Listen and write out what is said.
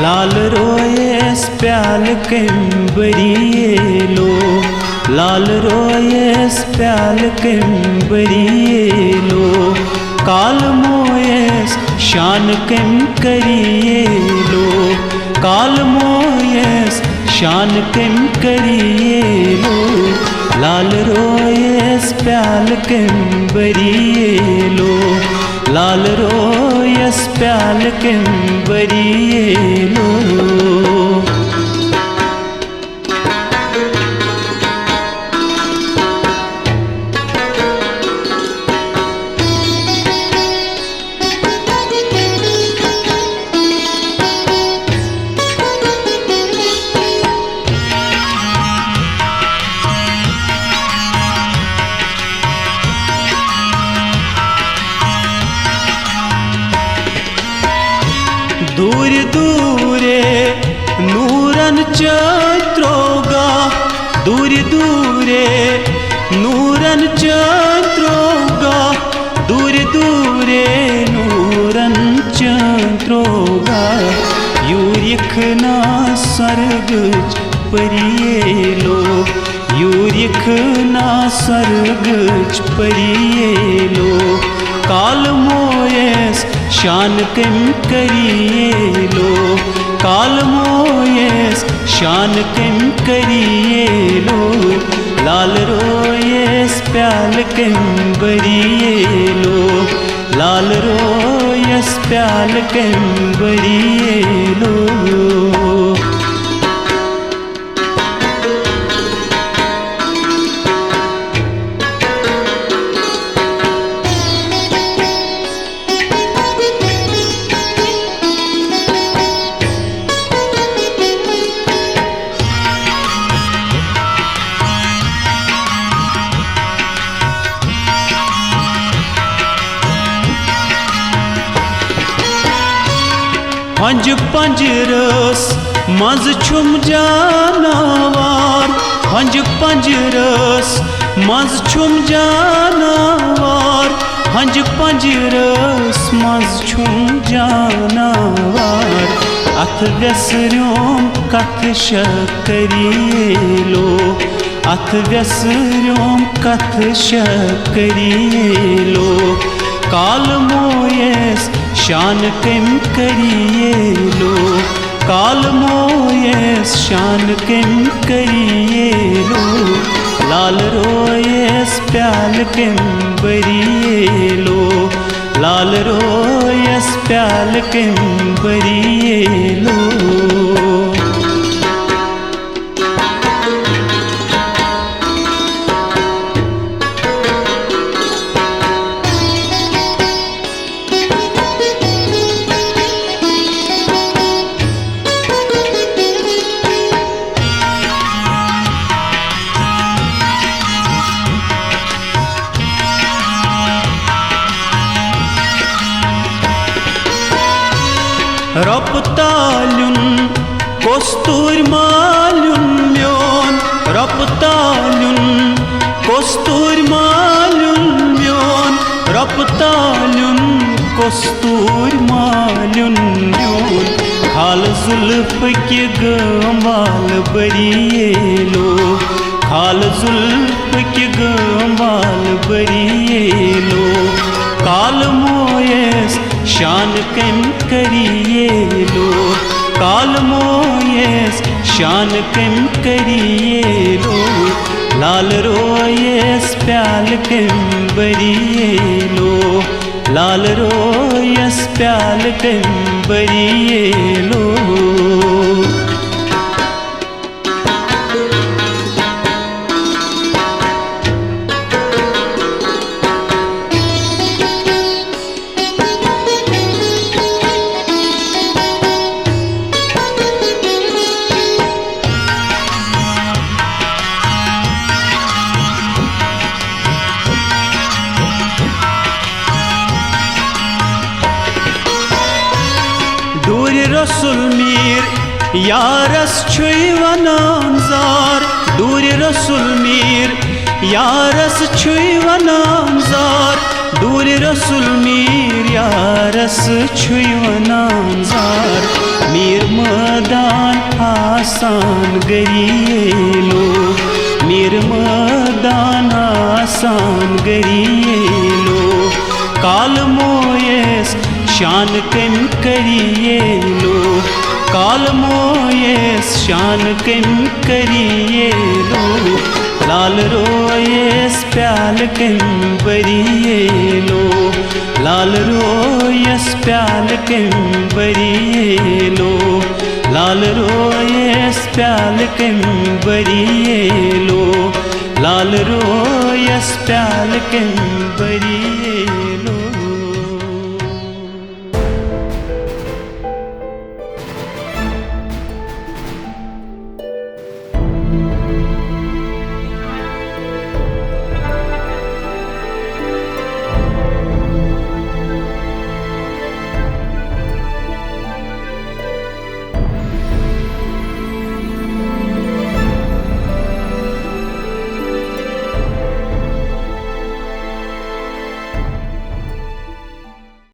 लाल Royce प्याल कम्बरियेलो लाल Royce प्याल कम्बरियेलो काल Moyes शान कम करियेलो काल मोयस शान कम करियेलो लाल रोयस प्याल कम्बरियेलो लाल रोयस प्याल कम्बरियेलो दूर दूरे नूरन चैत्रोगा दूर दूरे नूरन चैत्रोगा दूर दूरे नूरन चैत्रोगा यूरिखना सर्गज परियेलो यूरिखना सर्गज परियेलो काल मोयस शान कम करियेलो काल मोयस शान कम करियेलो लाल रोयस प्याल कम्बरियेलो लाल रोयस प्याल कम्बरियेलो हंज पंजरस मज छुम जानवर हंज पंजरस मज छुम जानवर हंज पंजरस मज छुम जानवर अथ व्यसर्यों कथ शकरियेलो अथ व्यसर्यों कथ शकरियेलो काल मोयस शान कम करियेलो काल मोयस शान कम करियेलो लाल रोयस प्याल कम्बरियेलो लाल रोयस प्याल कम्बरियेलो रपतालुन कोस्तूर मालुन म्योन रपतालुन कोस्तूर मालुन म्योन रपतालुन कोस्तूर मालुन म्योन खाल जुल्फ के गमाल बरियेलो खाल जुल्फ के गमाल बरियेलो काल मोयस शान कम करियेलो काल मोयस शान कम करियेलो लाल रोयस प्याल कम्बरियेलो लाल रोयस प्याल कम्बरियेलो दूर रसुल मीर यारस छुई वनान जार दूर रसुल मीर यारस छुई वनान जार दूर रसुल मीर यारस छुई वनान जार मीर मदान आसान गरिएलो मीर मदान आसान गरिएलो काल मोयस शान कम करिएलो काल मोयस शान कम करिएलो लाल रोयस प्याल कम बरिएलो लाल रोयस प्याल कम बरिएलो लाल रोयस प्याल कम बरिएलो लाल रोयस प्याल कम बरिएलो।